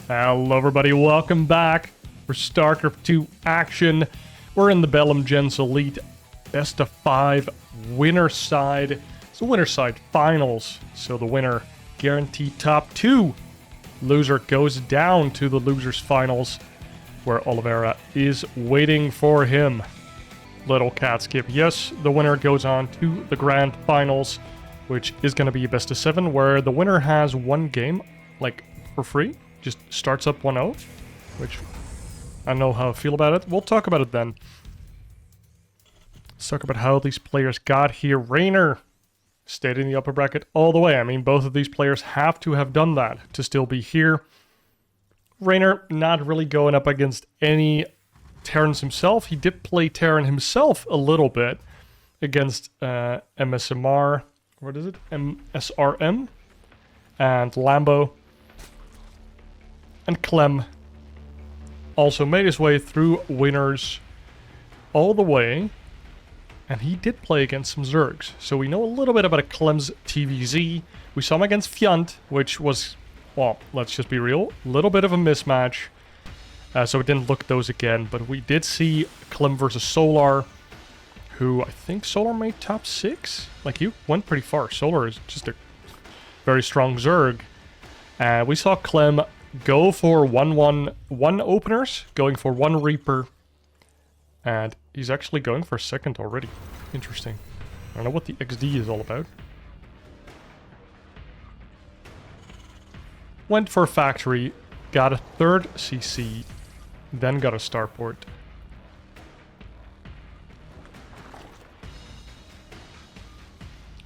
Hello everybody, welcome back for StarCraft 2 action. We're in the Bellum Gens Elite Best of 5 winner side. It's the winner side finals, so the winner guaranteed top 2. Loser goes down to the losers finals, where Oliveira is waiting for him. Little cat skip. Yes, the winner goes on to the grand finals, which is going to be a best of 7, where the winner has one game, like, for free. Just starts up 1-0, which I don't know how I feel about it. We'll talk about it then. Let's talk about how these players got here. Reynor stayed in the upper bracket all the way. I mean, both of these players have to have done that to still be here. Reynor not really going up against any Terrans himself. He did play Terran himself a little bit against MSMR. What is it? MSRM and Lambo. And Clem also made his way through winners all the way. And he did play against some Zergs. So we know a little bit about Clem's TVZ. We saw him against Fiant, which was, well, let's just be real, a little bit of a mismatch. So we didn't look at those again. But we did see Clem versus Solar, who I think Solar made top 6. Like, he went pretty far. Solar is just a very strong Zerg. We saw Clem go for 1-1 openers, going for 1 Reaper, and he's actually going for a second already. Interesting. I don't know what the XD is all about. Went for a factory, got a 3rd CC, then got a starport.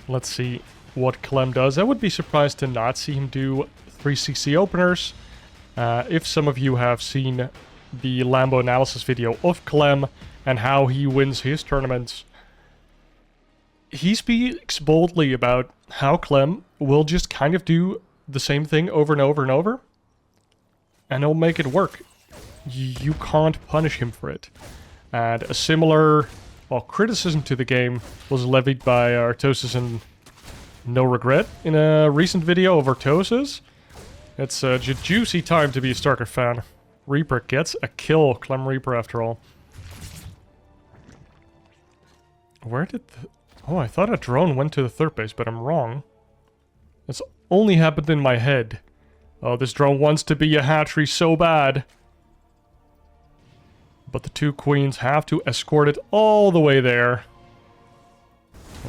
Let's see what Clem does. I would be surprised to not see him do 3 CC openers. If some of you have seen the Lambo analysis video of Clem and how he wins his tournaments, he speaks boldly about how Clem will just kind of do the same thing over and over and over, and he'll make it work. You can't punish him for it. And a similar, well, criticism to the game was levied by Artosis and No Regret in a recent video of Artosis. It's a juicy time to be a StarCraft fan. Reaper gets a kill. Clem Reaper, after all. Where did the... Oh, I thought a drone went to the 3rd base, but I'm wrong. It's only happened in my head. Oh, this drone wants to be a hatchery so bad. But the 2 queens have to escort it all the way there.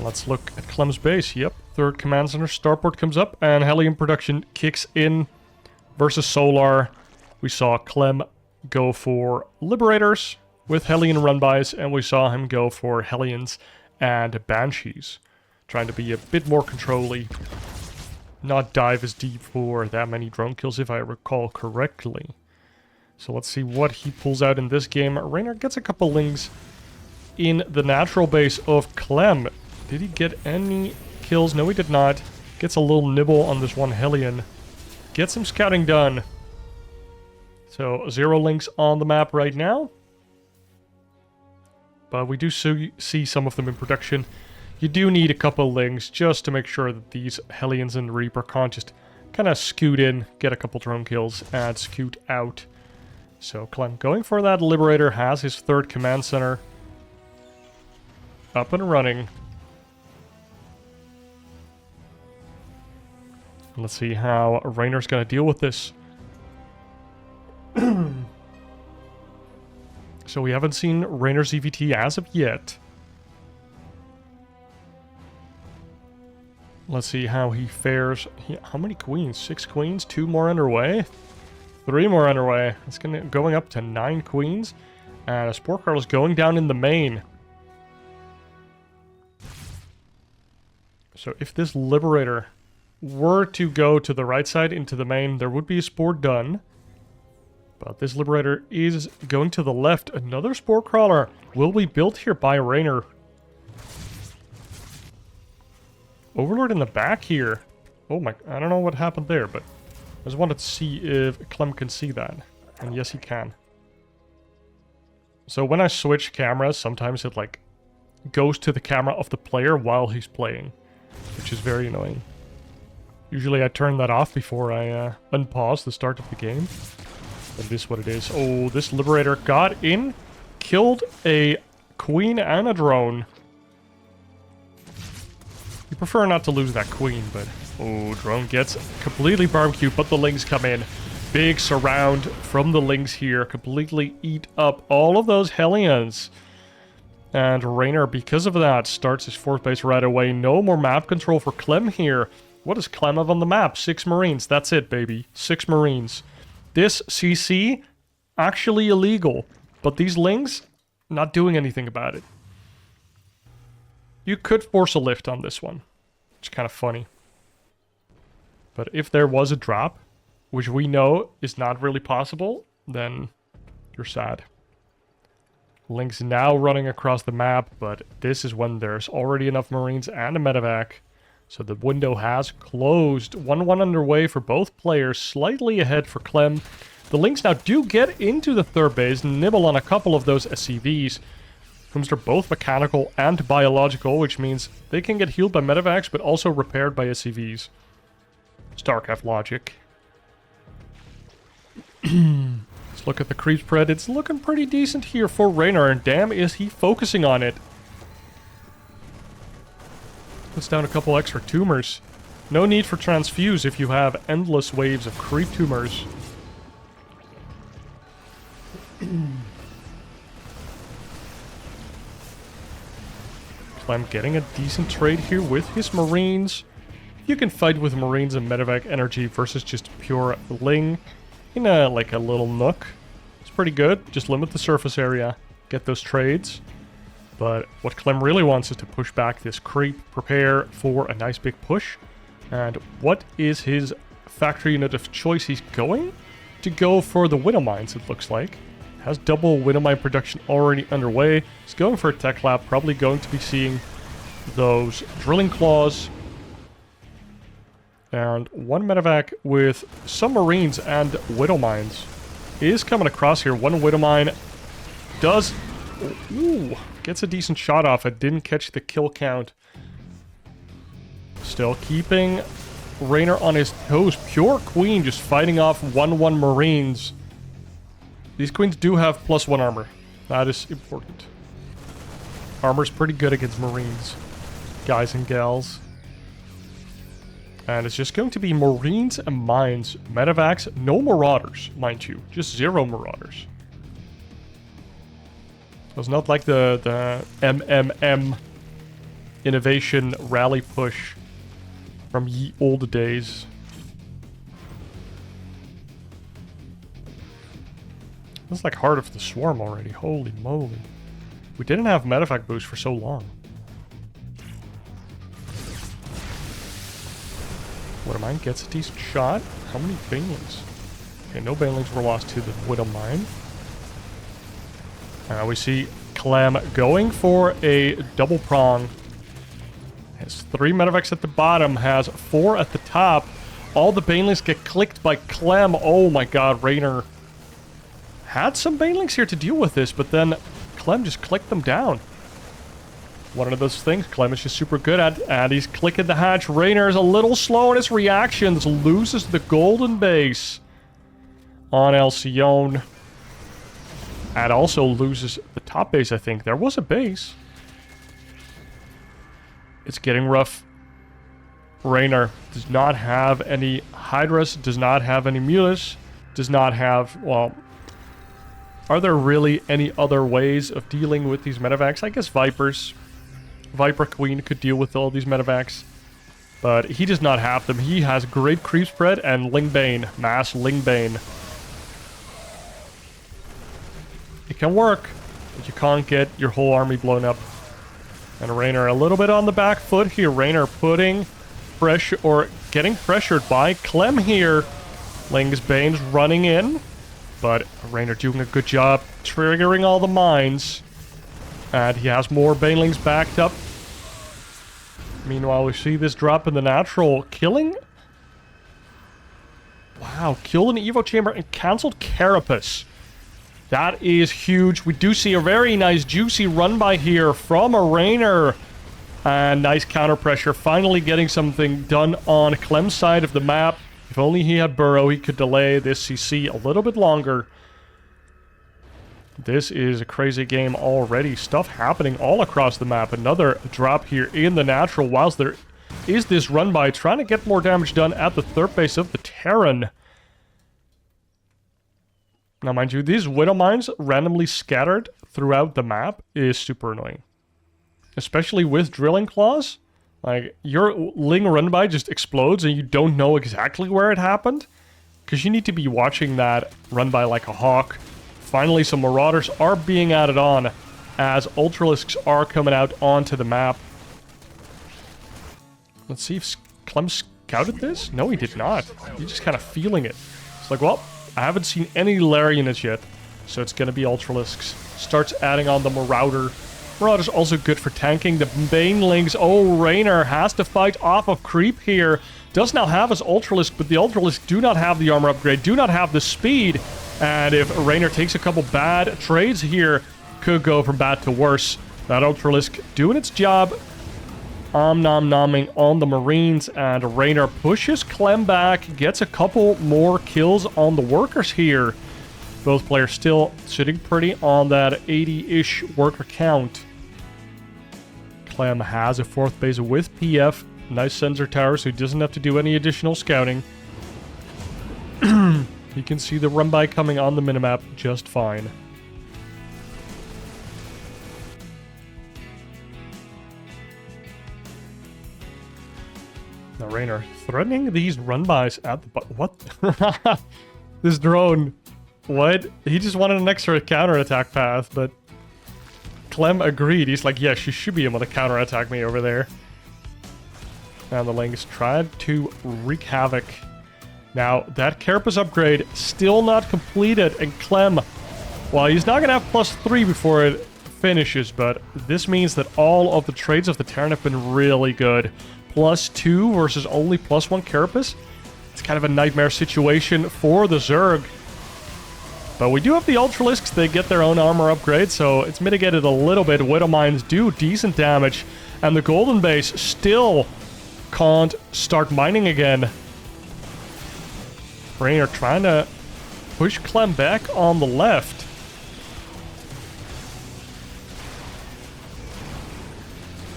Let's look at Clem's base. Yep, 3rd command center. Starport comes up, and Hellion production kicks in versus Solar. We saw Clem go for Liberators with Hellion run-bys, and we saw him go for Hellions and Banshees, trying to be a bit more control-y, not dive as deep for that many drone kills, if I recall correctly. So let's see what he pulls out in this game. Reynor gets a couple lings in the natural base of Clem. Did he get any kills? No, he did not. Gets a little nibble on this one Hellion. Gets some scouting done. So, 0 links on the map right now. But we do see some of them in production. You do need a couple links just to make sure that these Hellions and Reaper can't just kind of scoot in, get a couple drone kills, and scoot out. So, Clem going for that Liberator, has his 3rd command center up and running. Let's see how Reynor's going to deal with this. So we haven't seen Reynor's EVT as of yet. Let's see how he fares. How many queens? 6 queens? 2 more underway? 3 more underway. It's going up to 9 queens. And a Spore Card is going down in the main. So if this Liberator were to go to the right side into the main, there would be a Spore done. But this Liberator is going to the left. Another Spore Crawler will be built here by Reynor. Overlord in the back here. Oh my, I don't know what happened there, but I just wanted to see if Clem can see that. And yes, he can. So when I switch cameras, sometimes it like goes to the camera of the player while he's playing, which is very annoying. Usually I turn that off before I unpause the start of the game. But this is what it is. Oh, this Liberator got in, killed a queen and a drone. You prefer not to lose that queen, but... Oh, drone gets completely barbecued, but the Lings come in. Big surround from the Lings here. Completely eat up all of those Hellions. And Reynor, because of that, starts his 4th base right away. No more map control for Clem here. What does Clem have on the map? 6 Marines. That's it, baby. 6 Marines. This CC, actually illegal. But these Lings, not doing anything about it. You could force a lift on this one. It's kind of funny. But if there was a drop, which we know is not really possible, then you're sad. Lings now running across the map, but this is when there's already enough Marines and a medevac. So the window has closed. 1-1 underway for both players, slightly ahead for Clem. The Lings now do get into the 3rd base, nibble on a couple of those SCVs. Whom are both mechanical and biological, which means they can get healed by medevacs, but also repaired by SCVs. StarCraft logic. Let's look at the creep spread. It's looking pretty decent here for Reynor, and damn is he focusing on it. Puts down a couple extra tumors. No need for transfuse if you have endless waves of creep tumors. Clem getting a decent trade here with his Marines. You can fight with Marines and medevac energy versus just pure Ling in a little nook. It's pretty good. Just limit the surface area, get those trades. But what Clem really wants is to push back this creep, prepare for a nice big push. And what is his factory unit of choice? He's going to go for the Widow Mines, it looks like. Has double Widow Mine production already underway. He's going for a tech lab, probably going to be seeing those drilling claws. And one medevac with some Marines and Widow Mines is coming across here. One Widow Mine does... Ooh, gets a decent shot off. It didn't catch the kill count. Still keeping Reynor on his toes. Pure Queen just fighting off 1-1 Marines. These Queens do have +1 armor. That is important. Armor's pretty good against Marines, guys and gals. And it's just going to be Marines and Mines. Medevacs, no Marauders, mind you. Just 0 Marauders. So it's not like the MMM innovation rally push from ye olde days. That's like Heart of the Swarm already. Holy moly. We didn't have medevac boost for so long. Widow Mine gets a decent shot. How many Banelings? Okay, no Banelings were lost to the Widow Mine. We see Clem going for a double prong. Has 3 medevacs at the bottom, has 4 at the top. All the Banelings get clicked by Clem. Oh my god, Reynor had some Banelings here to deal with this, but then Clem just clicked them down. One of those things Clem is just super good at, and he's clicking the hatch. Reynor is a little slow in his reactions, loses the golden base on Alcyone. And also loses the top base, I think. There was a base. It's getting rough. Reynor does not have any Hydras, does not have any Mulas, does not have, well... Are there really any other ways of dealing with these medevacs? I guess Vipers. Viper Queen could deal with all these medevacs. But he does not have them. He has great creep spread and Lingbane. Mass Lingbane. It can work, but you can't get your whole army blown up. And Reynor a little bit on the back foot here. Reynor putting pressure, or getting pressured by Clem here. Lingsbane's running in, but Reynor doing a good job triggering all the mines. And he has more Banelings backed up. Meanwhile, we see this drop in the natural. Killing? Wow, killed an Evo Chamber and cancelled Carapace. That is huge. We do see a very nice, juicy run by here from a Reynor. And nice counter pressure. Finally getting something done on Clem's side of the map. If only he had Burrow, he could delay this CC a little bit longer. This is a crazy game already. Stuff happening all across the map. Another drop here in the natural, whilst there is this run by, trying to get more damage done at the third base of the Terran. Now, mind you, these Widow Mines randomly scattered throughout the map is super annoying. Especially with Drilling Claws. Like, your Ling run by just explodes and you don't know exactly where it happened. Because you need to be watching that run by like a hawk. Finally, some Marauders are being added on as Ultralisks are coming out onto the map. Let's see if Clem scouted this. No, he did not. He's just kind of feeling it. It's like, well, I haven't seen any Lair units yet, so it's going to be Ultralisks. Starts adding on the Marauder. Marauder's also good for tanking. The Banelings. Oh, Reynor has to fight off of creep here. Does now have his Ultralisk, but the Ultralisk do not have the armor upgrade, do not have the speed. And if Reynor takes a couple bad trades here, could go from bad to worse. That Ultralisk doing its job. Nom-nomming on the Marines, and Reynor pushes Clem back, gets a couple more kills on the workers here. Both players still sitting pretty on that 80-ish worker count. Clem has a fourth base with PF. Nice sensor tower, so he doesn't have to do any additional scouting. You can see the run-by coming on the minimap just fine. Now, Reynor threatening these run-bys at the... What? This drone. What? He just wanted an extra counter-attack path, but... Clem agreed. He's like, yeah, she should be able to counter-attack me over there. And the Lings tried to wreak havoc. Now, that Carapace upgrade still not completed, and Clem, well, he's not going to have +3 before it finishes, but this means that all of the trades of the Terran have been really good. +2 versus only +1 Carapace. It's kind of a nightmare situation for the Zerg. But we do have the Ultralisks. They get their own armor upgrade, so it's mitigated a little bit. Widow Mines do decent damage, and the Golden Base still can't start mining again. Reynor trying to push Clem back on the left.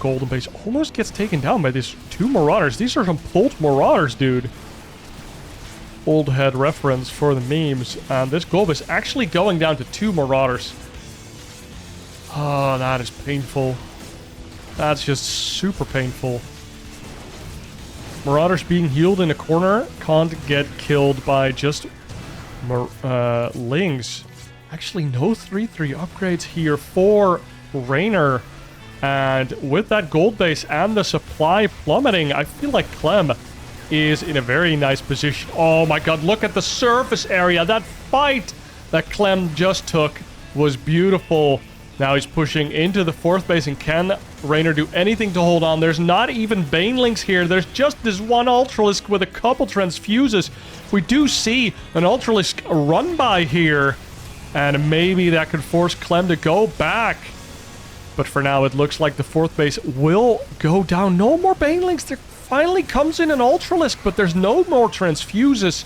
Golden Base almost gets taken down by these two Marauders. These are some pulled Marauders, dude. Old head reference for the memes. And this Gold Base actually going down to 2 Marauders. Oh, that is painful. That's just super painful. Marauders being healed in a corner can't get killed by just Lings. Actually, no 3-3 upgrades here for Reynor. And with that gold base and the supply plummeting, I feel like Clem is in a very nice position. Oh my god, look at the surface area. That fight that Clem just took was beautiful. Now he's pushing into the 4th base, and can Reynor do anything to hold on? There's not even Banelings here. There's just this one Ultralisk with a couple transfuses. We do see an Ultralisk run by here, and maybe that could force Clem to go back. But for now, it looks like the 4th base will go down. No more Banelings. There finally comes in an Ultralisk, but there's no more transfuses.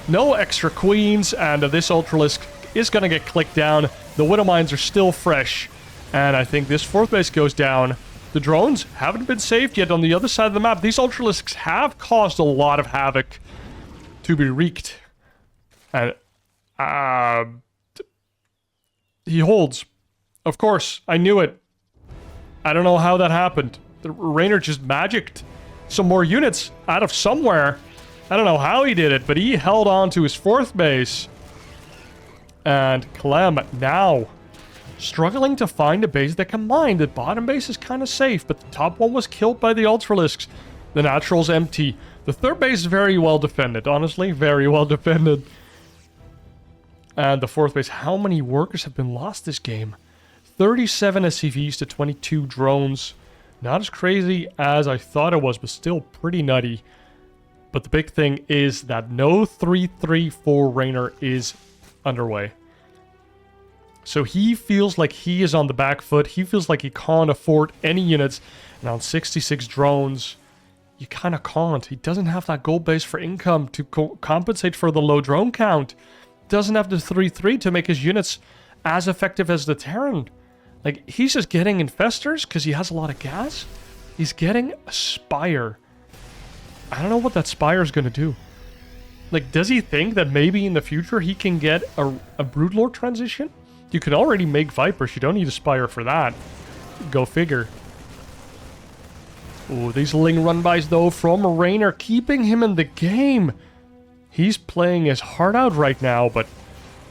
No extra queens, and this Ultralisk is going to get clicked down. The Widow Mines are still fresh, and I think this 4th base goes down. The drones haven't been saved yet on the other side of the map. These Ultralisks have caused a lot of havoc to be wreaked. And, he holds. Of course, I knew it. I don't know how that happened. The Reynor just magicked some more units out of somewhere. I don't know how he did it, but he held on to his 4th base. And Clem now struggling to find a base that can mine. The bottom base is kind of safe, but the top one was killed by the Ultralisks. The natural's empty. The 3rd base is very well defended, honestly. Very well defended. And the 4th base, how many workers have been lost this game? 37 SCVs to 22 drones. Not as crazy as I thought it was, but still pretty nutty. But the big thing is that no 3-3 for Reynor is underway. So he feels like he is on the back foot. He feels like he can't afford any units. And on 66 drones, you kind of can't. He doesn't have that gold base for income to compensate for the low drone count. Doesn't have the 3-3 to make his units as effective as the Terran. Like, he's just getting infestors because he has a lot of gas. He's getting a Spire. I don't know what that Spire is going to do. Like, does he think that maybe in the future he can get a Broodlord transition? You could already make Vipers. You don't need a Spire for that. Go figure. Oh, these Ling run-bys, though, from Reynor, keeping him in the game. He's playing his heart out right now, but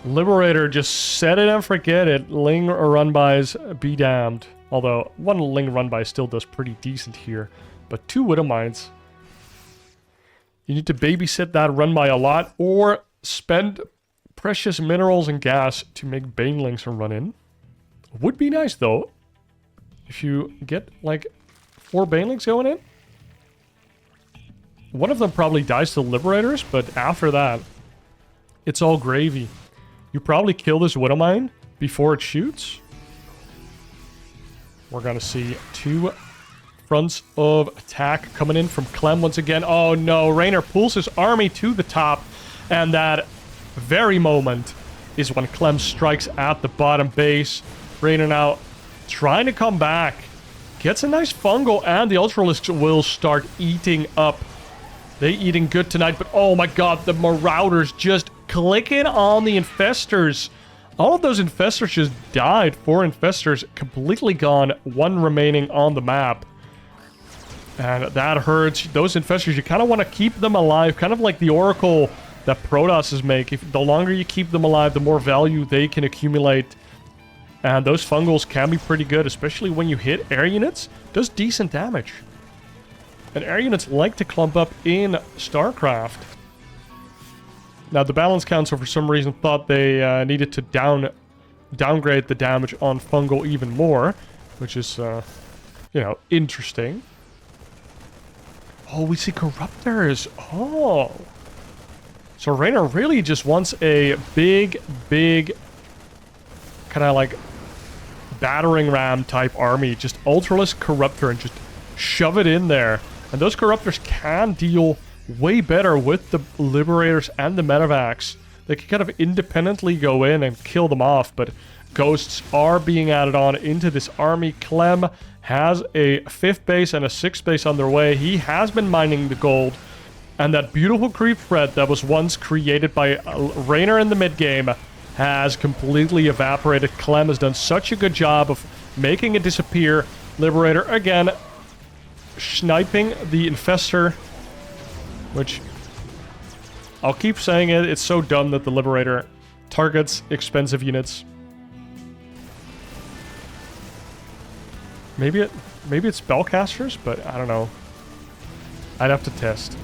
Liberator just set it and forget it. Ling run-bys be damned. Although, one Ling run-by still does pretty decent here. But 2 Widowmines. You need to babysit that run-by a lot, or spend precious minerals and gas to make Banelings run in. Would be nice, though, if you get, like, 4 Banelings going in. One of them probably dies to Liberators, but after that, it's all gravy. You probably kill this Widowmine before it shoots. We're gonna see 2 fronts of attack coming in from Clem once again. Oh no, Reynor pulls his army to the top, and that very moment is when Clem strikes at the bottom base. Reynor now trying to come back. Gets a nice fungal, and the Ultralisks will start eating up. They eating good tonight, but oh my god, the Marauders just clicking on the Infestors. All of those Infestors just died. 4 Infestors completely gone, 1 remaining on the map. And that hurts. Those Infestors, you kind of want to keep them alive, kind of like the Oracle that Protosses make. The longer you keep them alive, the more value they can accumulate. And those Fungals can be pretty good, especially when you hit air units. Does decent damage. And air units like to clump up in StarCraft. Now, the Balance Council, for some reason, thought they needed to downgrade the damage on Fungal even more. Which is, you know, interesting. Oh, we see Corruptors. Oh. So Reynor really just wants a big kind of like battering ram type army. Just Ultralisk Corruptor and just shove it in there. And those Corruptors can deal way better with the Liberators and the Medivacs. They can kind of independently go in and kill them off, but Ghosts are being added on into this army. Clem has a 5th base and a 6th base on their way. He has been mining the gold. And that beautiful creep spread that was once created by Reynor in the mid-game has completely evaporated. Clem has done such a good job of making it disappear. Liberator, again, sniping the Infestor, which, I'll keep saying it, it's so dumb that the Liberator targets expensive units. Maybe it's spellcasters, but I don't know. I'd have to test.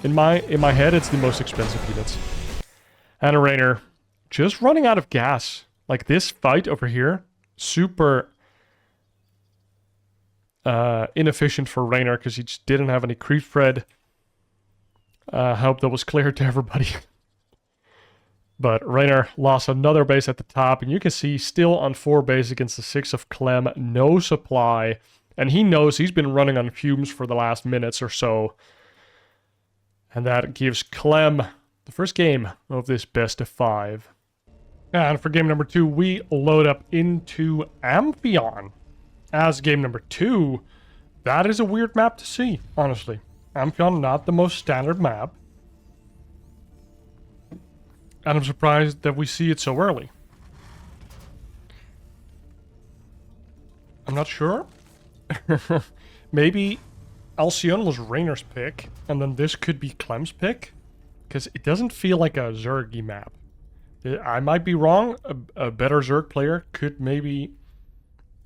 In my head, it's the most expensive units. And a Reynor just running out of gas. Like this fight over here, super inefficient for Reynor because he just didn't have any creep spread. I hope that was clear to everybody. But Reynor lost another base at the top, and you can see still on 4 base against the 6 of Clem, no supply. And he knows he's been running on fumes for the last minutes or so. And that gives Clem the first game of this best of 5. And for game number 2, we load up into Amphion as game number 2. That is a weird map to see, honestly. Amphion, not the most standard map. And I'm surprised that we see it so early. I'm not sure. Maybe Alcyone was Reynor's pick, and then this could be Clem's pick. Because it doesn't feel like a Zerg map. I might be wrong. A better Zerg player could maybe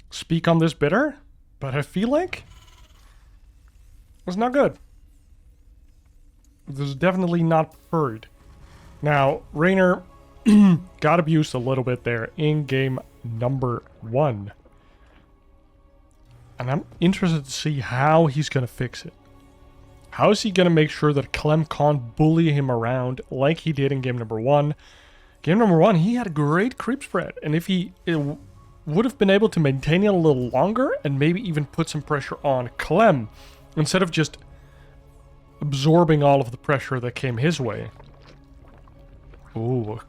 speak on this better. But I feel like it's not good. This is definitely not preferred. Now, Reynor got abused a little bit there in game number 1. And I'm interested to see how he's going to fix it. How is he going to make sure that Clem can't bully him around like he did in game number 1? Game number 1, he had a great creep spread. And if he would have been able to maintain it a little longer and maybe even put some pressure on Clem, instead of just absorbing all of the pressure that came his way. Ooh,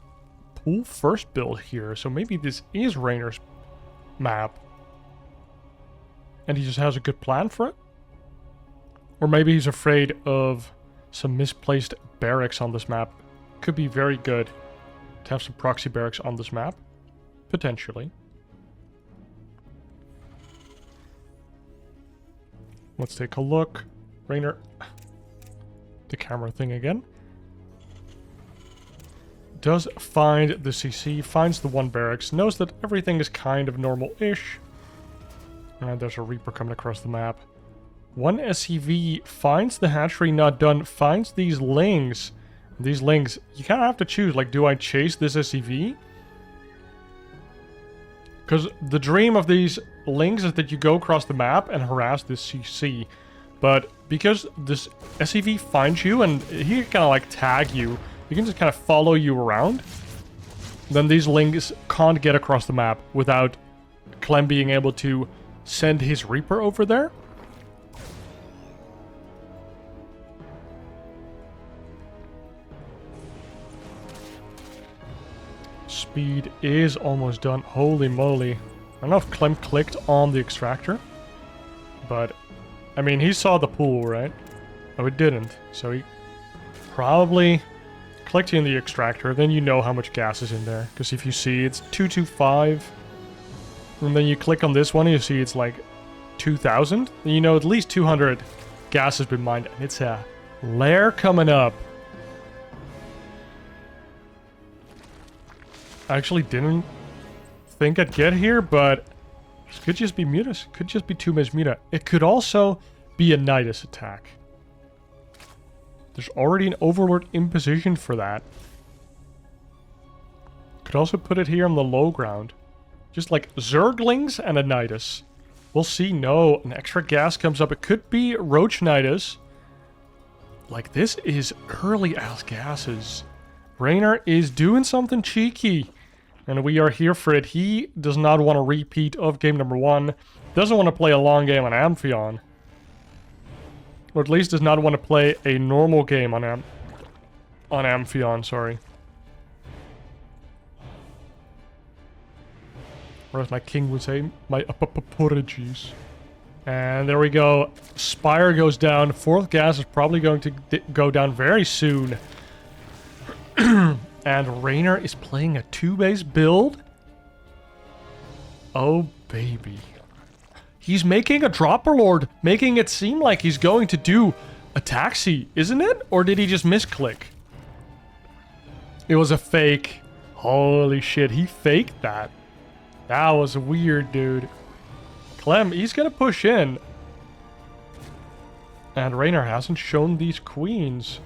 pool first build here. So maybe this is Reynor's map. And he just has a good plan for it? Or maybe he's afraid of some misplaced barracks on this map. Could be very good to have some proxy barracks on this map. Potentially. Let's take a look. Reynor. The camera thing again. Does find the CC, finds the one barracks, knows that everything is kind of normal-ish. And there's a Reaper coming across the map. One SCV finds the hatchery not done, finds these lings. These lings, you kind of have to choose, like, do I chase this SCV? Because the dream of these lings is that you go across the map and harass this CC. But because this SCV finds you and he can kind of like tag you, he can just kind of follow you around, then these lings can't get across the map without Clem being able to send his Reaper over there. Speed is almost done. Holy moly. I don't know if Clem clicked on the extractor, but I mean, he saw the pool, right? Oh, it didn't. So he probably clicked in the extractor. Then you know how much gas is in there. Because if you see it's 225, and then you click on this one and you see it's like 2,000, then you know at least 200 gas has been mined. And it's a lair coming up. I actually didn't think I'd get here, but this could just be Mutas. Could just be 2 Miss Muta. It could also be a Nidus attack. There's already an Overlord in position for that. Could also put it here on the low ground. Just like Zerglings and a Nidus. We'll see. No, an extra gas comes up. It could be Roach Nidus. Like, this is early ass gases. Reynor is doing something cheeky. And we are here for it. He does not want a repeat of game number 1. Doesn't want to play a long game on Amphion. Or at least does not want to play a normal game on Amphion, sorry. Or as my king would say, my apologies. And there we go. Spire goes down. 4th gas is probably going to go down very soon. And Reynor is playing a 2-base build. Oh, baby. He's making a Dropper Lord, making it seem like he's going to do a taxi, isn't it? Or did he just misclick? It was a fake. Holy shit, he faked that. That was weird, dude. Clem, he's gonna push in. And Reynor hasn't shown these queens.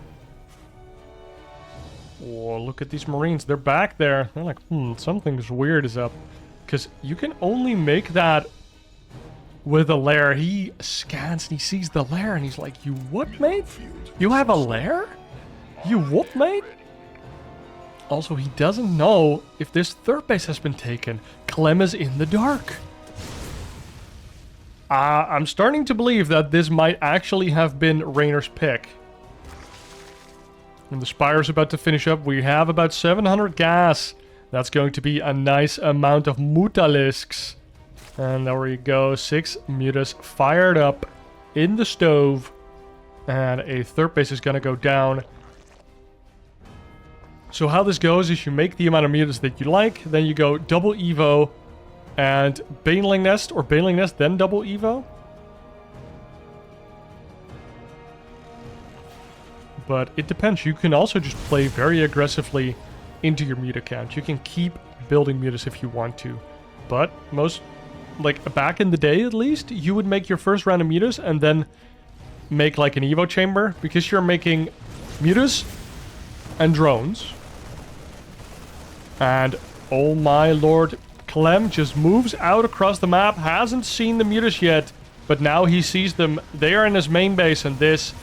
Oh, look at these Marines. They're back there. They're like, something's weird is up. Because you can only make that with a lair. He scans and he sees the lair and he's like, you what, mate? You have a lair? You what, mate? Also, he doesn't know if this 3rd base has been taken. Clem is in the dark. I'm starting to believe that this might actually have been Reynor's pick. And the Spire's about to finish up. We have about 700 gas. That's going to be a nice amount of Mutalisks. And there we go. 6 Mutas fired up in the stove. And a 3rd base is going to go down. So how this goes is you make the amount of Mutas that you like. Then you go double Evo. And Baneling Nest or Baneling Nest, then double Evo. But it depends. You can also just play very aggressively into your Muta count. You can keep building Mutas if you want to. But most, like back in the day at least, you would make your first round of Mutas and then make like an Evo chamber. Because you're making Mutas and drones. And oh my lord, Clem just moves out across the map. Hasn't seen the Mutas yet. But now he sees them. They are in his main base and this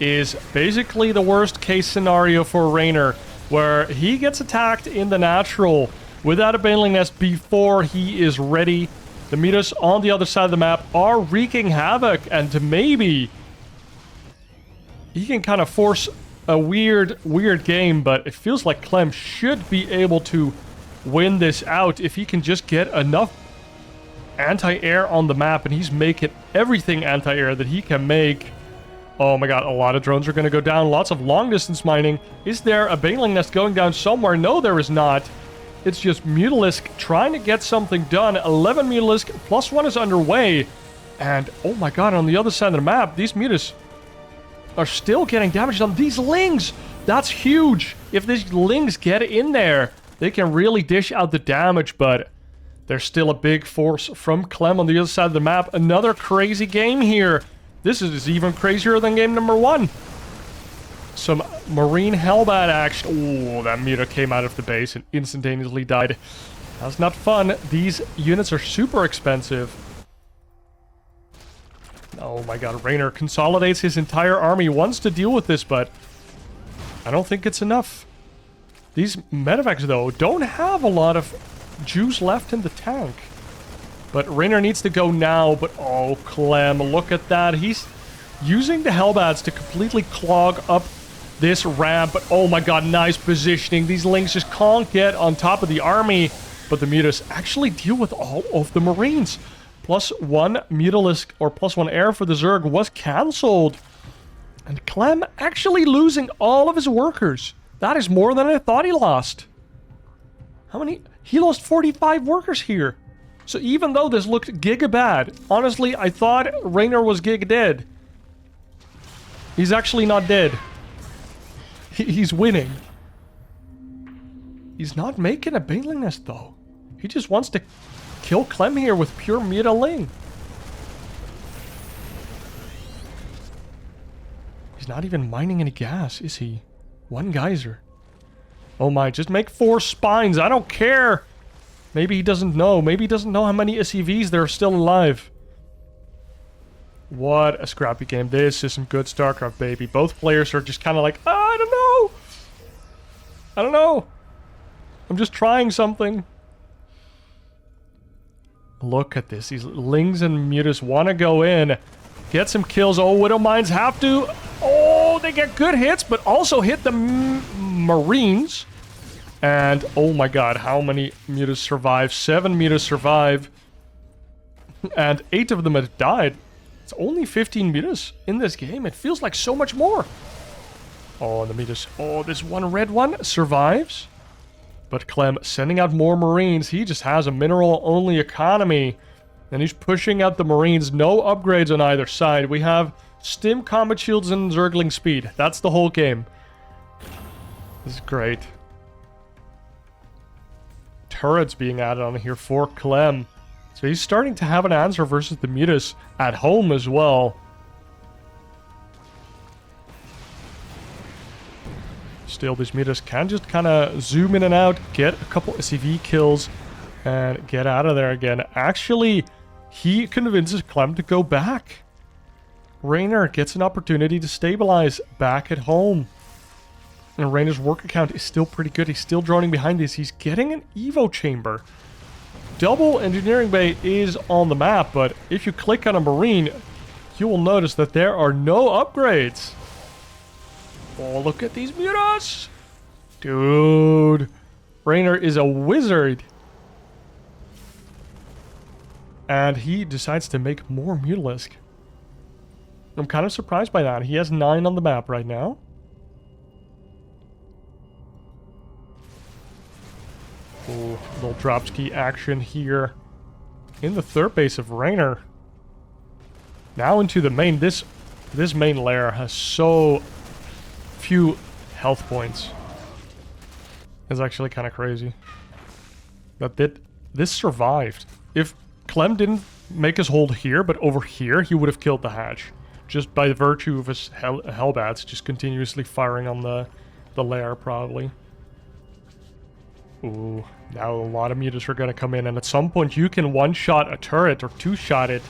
is basically the worst case scenario for Reynor. where he gets attacked in the natural without a Baneling Nest before he is ready. The Mutas on the other side of the map are wreaking havoc, and maybe he can kind of force a weird game, but it feels like Clem should be able to win this out if he can just get enough anti-air on the map, and he's making everything anti-air that he can make. Oh my god, a lot of drones are going to go down. Lots of long-distance mining. Is there a Baneling Nest going down somewhere? No, there is not. It's just Mutalisk trying to get something done. 11 Mutalisk, +1 is underway. And, oh my god, on the other side of the map, these Mutas are still getting damage on these Lings. That's huge. If these Lings get in there, they can really dish out the damage, but there's still a big force from Clem on the other side of the map. Another crazy game here. This is even crazier than game number 1. Some Marine Hellbat action. Oh, that Muta came out of the base and instantaneously died. That's not fun. These units are super expensive. Oh my god, Reynor consolidates his entire army, wants to deal with this, but I don't think it's enough. These medevacs, though, don't have a lot of juice left in the tank. But Reynor needs to go now, but oh, Clem, look at that. He's using the Hellbats to completely clog up this ramp, but oh my god, nice positioning. These Lings just can't get on top of the army, but the Mutas actually deal with all of the Marines. +1 Mutalisk, or +1 air for the Zerg was cancelled. And Clem actually losing all of his workers. That is more than I thought he lost. How many? He lost 45 workers here. So even though this looked giga bad, honestly, I thought Reynor was giga dead. He's actually not dead. He's winning. He's not making a Baneling Nest, though. He just wants to kill Clem here with pure Mutaling. He's not even mining any gas, is he? 1 geyser. Oh my, just make 4 spines. I don't care. Maybe he doesn't know. Maybe he doesn't know how many SCVs there are still alive. What a scrappy game. This is some good StarCraft, baby. Both players are just kind of like, I don't know. I don't know. I'm just trying something. Look at this. These Lings and Mutas want to go in. Get some kills. Oh, Widow Mines have to. Oh, they get good hits, but also hit the Marines. And, oh my god, how many Mutas survive? 7 Mutas survive. And 8 of them have died. It's only 15 Mutas in this game. It feels like so much more. Oh, the Mutas. Oh, this one red one survives. But Clem sending out more Marines. He just has a mineral-only economy. And he's pushing out the Marines. No upgrades on either side. We have Stim, Combat Shields, and Zergling Speed. That's the whole game. This is great. Turrets being added on here for Clem. So he's starting to have an answer versus the Mutas at home as well. Still, these Mutas can just kind of zoom in and out, get a couple SCV kills, and get out of there again. Actually, he convinces Clem to go back. Reynor gets an opportunity to stabilize back at home. And Reynor's work account is still pretty good. He's still droning behind this. He's getting an Evo chamber. Double engineering bay is on the map, but if you click on a Marine, you will notice that there are no upgrades. Oh, look at these Mutas! Dude, Reynor is a wizard. And he decides to make more Mutalisk. I'm kind of surprised by that. He has 9 on the map right now. Oh, little dropski action here. In the third base of Reynor. Now into the main. This main lair has so few health points. It's actually kind of crazy. That this survived. If Clem didn't make his hold here, but over here, he would have killed the hatch. Just by virtue of his Hellbats just continuously firing on the lair, probably. Ooh, now a lot of Mutas are going to come in, and at some point you can one-shot a turret or two-shot it.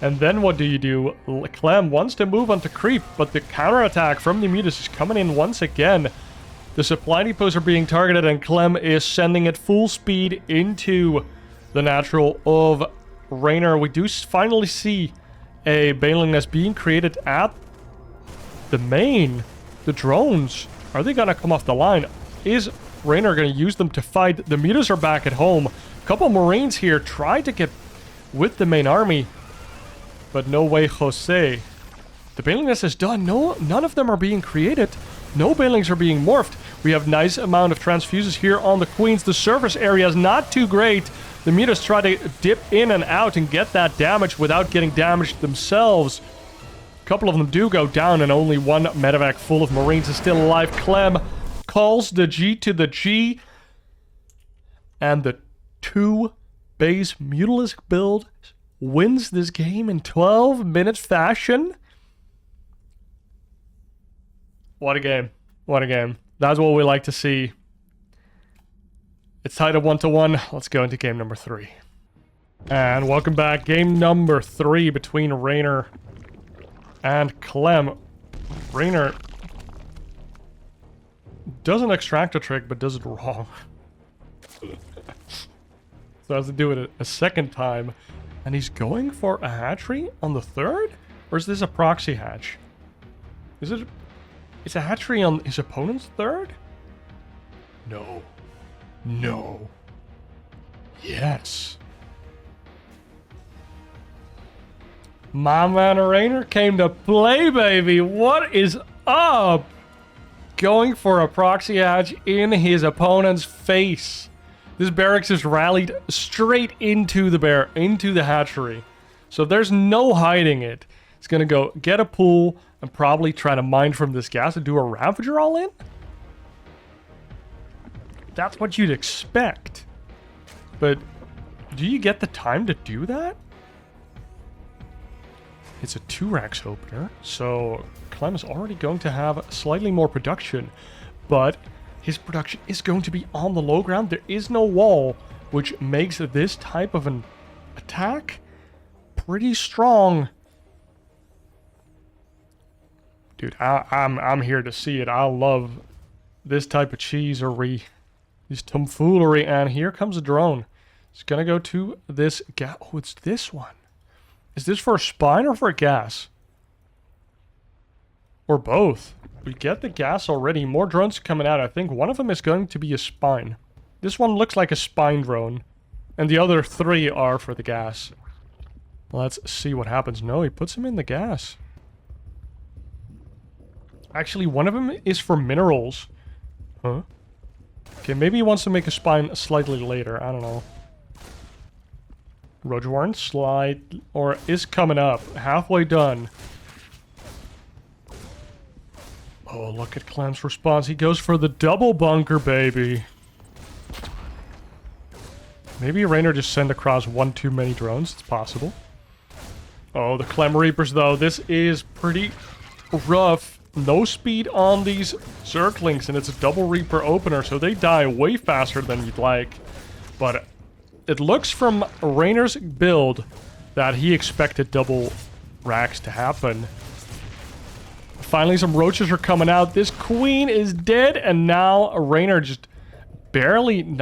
And then what do? Clem wants to move onto creep, but the counterattack from the Mutas is coming in once again. The supply depots are being targeted, and Clem is sending it full speed into the natural of Reynor. We do finally see a Bellum nest being created at the main. The drones, are they gonna come off the line? Is Reynor gonna use them to fight? The mutas are back at home. A couple Marines here try to get with the main army, but no way, Jose. The Bellum nest is done. No, none of them are being created. No Bellings are being morphed. We have nice amount of transfuses here on the Queens. The surface area is not too great. The mutas try to dip in and out and get that damage without getting damaged themselves. A couple of them do go down, and only one medevac full of Marines is still alive. Clem calls the G to the G, and the 2-base Mutalisk build wins this game in 12-minute fashion. What a game. What a game. That's what we like to see. It's tied at 1-1. Let's go into game number 3. And welcome back. Game number 3 between Reynor and Clem. Reynor doesn't extract a trick, but does it wrong. So has to do it a second time. And he's going for a hatchery on the third? Or is this a proxy hatch? Is it... It's a hatchery on his opponent's third? No. No. Yes. My man Reynor came to play, baby. What is up? Going for a proxy hatch in his opponent's face. This barracks is rallied straight into the hatchery. So there's no hiding it. It's gonna go get a pool and probably try to mine from this gas and do a Ravager all in? That's what you'd expect. But do you get the time to do that? It's a 2-racks opener, so Clem is already going to have slightly more production, but his production is going to be on the low ground. There is no wall, which makes this type of an attack pretty strong. Dude, I'm here to see it. I love this type of cheesery, this tomfoolery, and here comes a drone. It's gonna go to this gas. Oh, it's this one. Is this for a spine or for a gas? Or both? We get the gas already. More drones coming out. I think one of them is going to be a spine. This one looks like a spine drone, and the other 3 are for the gas. Let's see what happens. No, he puts him in the gas. Actually, one of them is for minerals. Huh? Okay, maybe he wants to make a spine slightly later. I don't know. Oceanborn slide, or is coming up. Halfway done. Oh, look at Clem's response. He goes for the double bunker, baby. Maybe Reynor just sent across one too many drones. It's possible. Oh, the Clem Reapers, though. This is pretty rough. No speed on these Zerglings, and it's a double Reaper opener, so they die way faster than you'd like. But it looks from Reynor's build that he expected double racks to happen. Finally, some roaches are coming out. This queen is dead, and now Reynor just barely...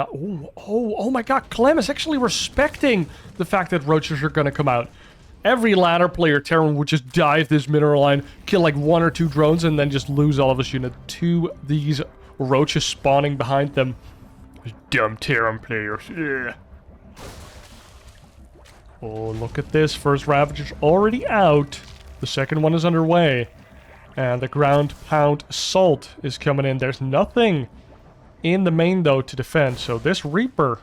Oh my god, Clem is actually respecting the fact that roaches are going to come out. Every ladder player Terran would just dive this mineral line, kill like 1 or 2 drones, and then just lose all of his unit to these roaches spawning behind them. Dumb Terran players. Ugh. Oh, look at this. First Ravager's already out. The second one is underway. And the ground pound assault is coming in. There's nothing in the main, though, to defend. So this Reaper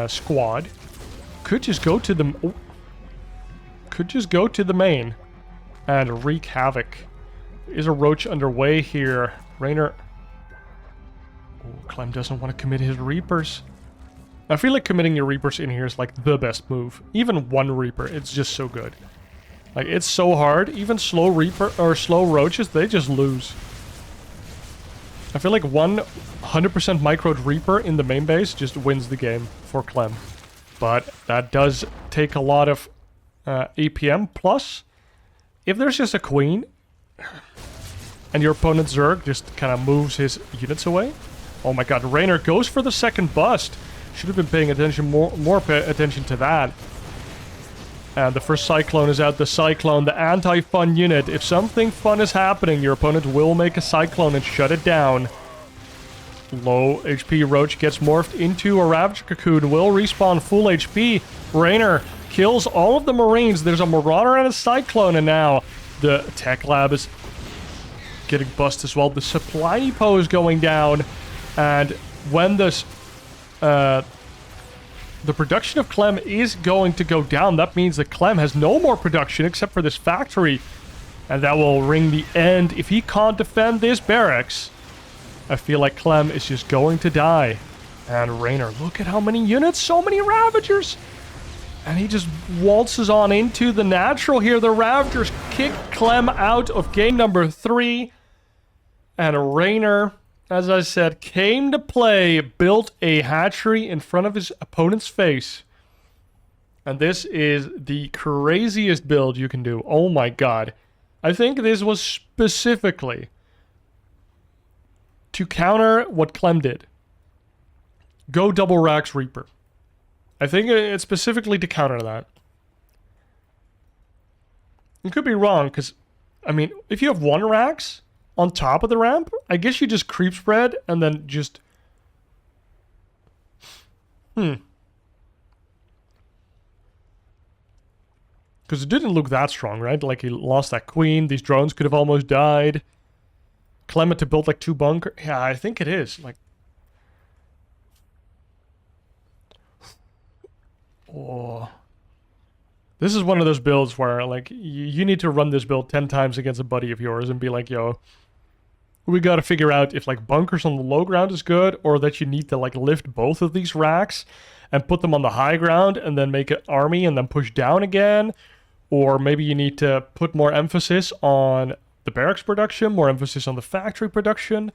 squad could just go to the... Oh, could just go to the main and wreak havoc. There is a roach underway here. Reynor... Oh, Clem doesn't want to commit his Reapers. I feel like committing your Reapers in here is like the best move. Even one Reaper, it's just so good. Like, it's so hard. Even slow Reaper or slow roaches, they just lose. I feel like 100% microed Reaper in the main base just wins the game for Clem. But that does take a lot of APM. Plus, if there's just a queen and your opponent's Zerg just kind of moves his units away. Oh my god, Reynor goes for the second bust. Should have been paying attention, more attention to that. And the first Cyclone is out. The Cyclone, the anti-fun unit. If something fun is happening, your opponent will make a Cyclone and shut it down. Low HP Roach gets morphed into a Ravager Cocoon. Will respawn full HP. Reynor kills all of the Marines. There's a Marauder and a Cyclone. And now the Tech Lab is getting bust as well. The Supply Depot is going down. And when this... the production of Clem is going to go down. That means that Clem has no more production except for this factory. And that will ring the end. If he can't defend this barracks, I feel like Clem is just going to die. And Reynor, look at how many units. So many Ravagers. And he just waltzes on into the natural here. The Ravagers kick Clem out of game number 3. And Reynor, as I said, came to play, built a hatchery in front of his opponent's face. And this is the craziest build you can do. Oh my god. I think this was specifically to counter what Clem did. Go double Rax Reaper. I think it's specifically to counter that. You could be wrong, because, I mean, if you have one Rax on top of the ramp, I guess you just creep spread and then just... Because it didn't look that strong, right? Like, he lost that queen. These drones could have almost died. Clement to build, like, 2 bunkers. Yeah, I think it is. Like... Oh... This is one of those builds where, like, you need to run this build 10 times against a buddy of yours and be like, yo, we gotta figure out if, like, bunkers on the low ground is good, or that you need to, like, lift both of these racks and put them on the high ground and then make an army and then push down again. Or maybe you need to put more emphasis on the barracks production, more emphasis on the factory production.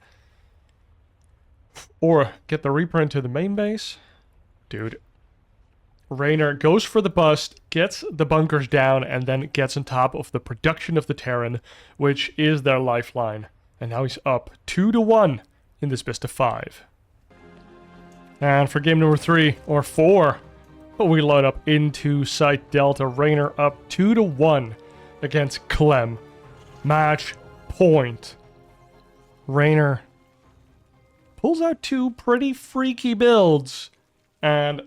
Or get the Reaper into the main base. Dude. Reynor goes for the bust, gets the bunkers down, and then gets on top of the production of the Terran, which is their lifeline. And now he's up 2-1 in this best of 5. And for game number 3, or 4, we load up into Site Delta. Reynor up 2-1 against Clem. Match point. Reynor pulls out 2 pretty freaky builds. And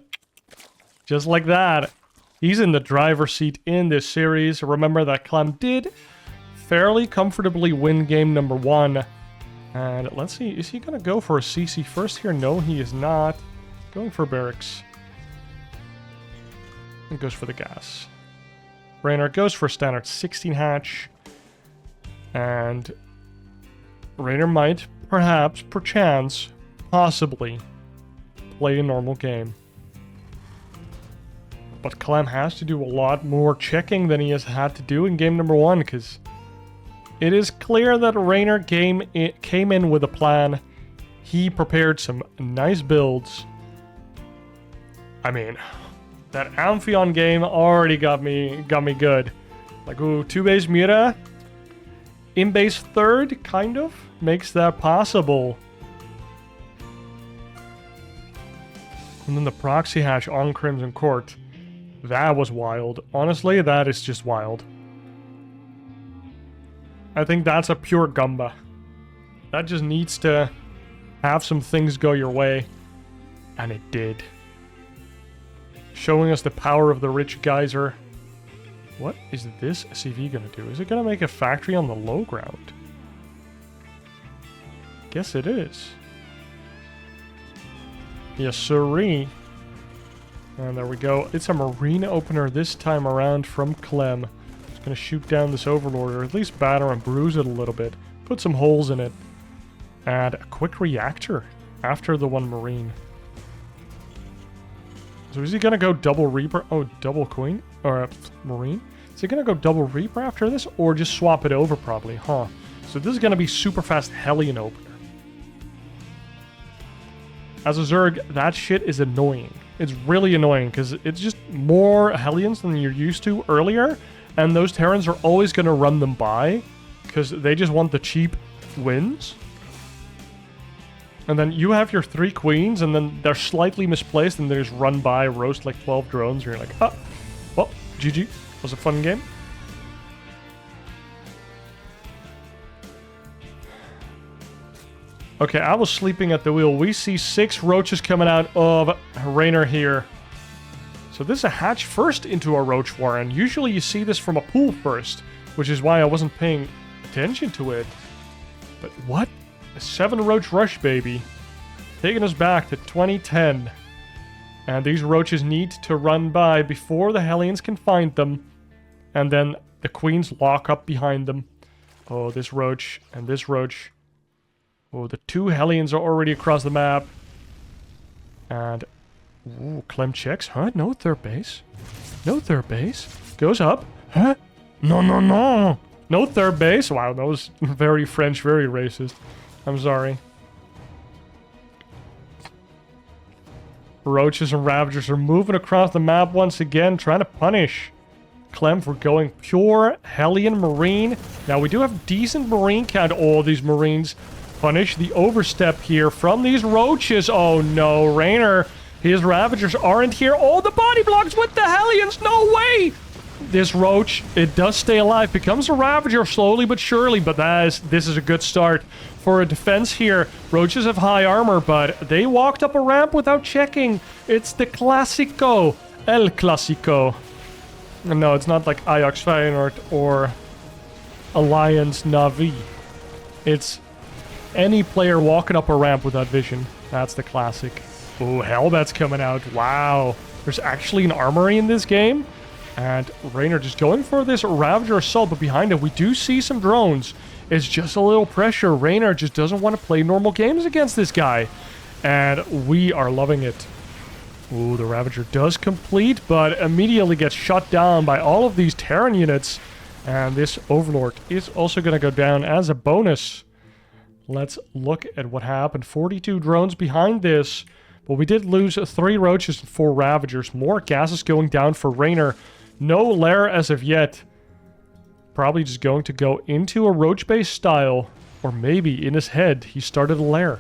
just like that, he's in the driver's seat in this series. Remember that Clem did fairly comfortably win game number 1. And let's see, is he going to go for a CC first here? No, he is not. Going for barracks. And goes for the gas. Reynor goes for a standard 16 hatch. And Reynor might, perhaps, perchance, possibly, play a normal game. But Clem has to do a lot more checking than he has had to do in game number 1, because it is clear that Reynor came in with a plan. He prepared some nice builds. I mean, that Amphion game already got me good. Like, ooh, 2-base Muta, in-base 3rd, kind of, makes that possible. And then the proxy hatch on Crimson Court. That was wild. Honestly, that is just wild. I think that's a pure Gumba. That just needs to have some things go your way. And it did. Showing us the power of the Rich Geyser. What is this CV gonna do? Is it gonna make a factory on the low ground? Guess it is. Yes, sirree. And there we go. It's a marine opener this time around from Clem. It's going to shoot down this Overlord, or at least batter and bruise it a little bit. Put some holes in it. Add a quick reactor after the one marine. So is he going to go double Reaper? Oh, double Queen? Or Marine? Is he going to go double Reaper after this? Or just swap it over probably, huh? So this is going to be super fast Hellion opener. As a Zerg, that shit is annoying. It's really annoying because it's just more Hellions than you're used to earlier. And those Terrans are always going to run them by because they just want the cheap wins. And then you have your 3 queens, and then they're slightly misplaced, and they just run by, roast like 12 drones, and you're like, ah, well, GG. Was a fun game. Okay, I was sleeping at the wheel. We see 6 roaches coming out of Reynor here. So this is a hatch first into a roach warren. Usually you see this from a pool first, which is why I wasn't paying attention to it. But what? A 7 roach rush, baby. Taking us back to 2010. And these roaches need to run by before the Hellions can find them. And then the queens lock up behind them. Oh, this roach and this roach. Oh, the 2 Hellions are already across the map. And... ooh, Clem checks. Huh? No third base. No third base. Goes up. Huh? No, no, no. No third base. Wow, that was very French, very racist. I'm sorry. Roaches and Ravagers are moving across the map once again, trying to punish Clem for going pure Hellion Marine. Now, we do have decent Marine count. All these Marines punish the overstep here from these Roaches. Oh, no. Reynor, his Ravagers aren't here. Oh, the body blocks with the Hellions. No way. This Roach, it does stay alive. Becomes a Ravager slowly but surely, but this is a good start for a defense here. Roaches have high armor, but they walked up a ramp without checking. It's the Classico. El Clasico. No, it's not like Ajax Feyenoord or Alliance Navi. It's any player walking up a ramp without vision. That's the classic. Oh, Hellbat's coming out. Wow. There's actually an armory in this game. And Reynor just going for this Ravager assault, but behind him we do see some drones. It's just a little pressure. Reynor just doesn't want to play normal games against this guy. And we are loving it. Ooh, the Ravager does complete, but immediately gets shot down by all of these Terran units. And this Overlord is also going to go down as a bonus. Let's look at what happened. 42 drones behind this. But we did lose 3 Roaches and 4 Ravagers. More gases going down for Reynor. No lair as of yet. Probably just going to go into a Roach-based style. Or maybe in his head, he started a lair.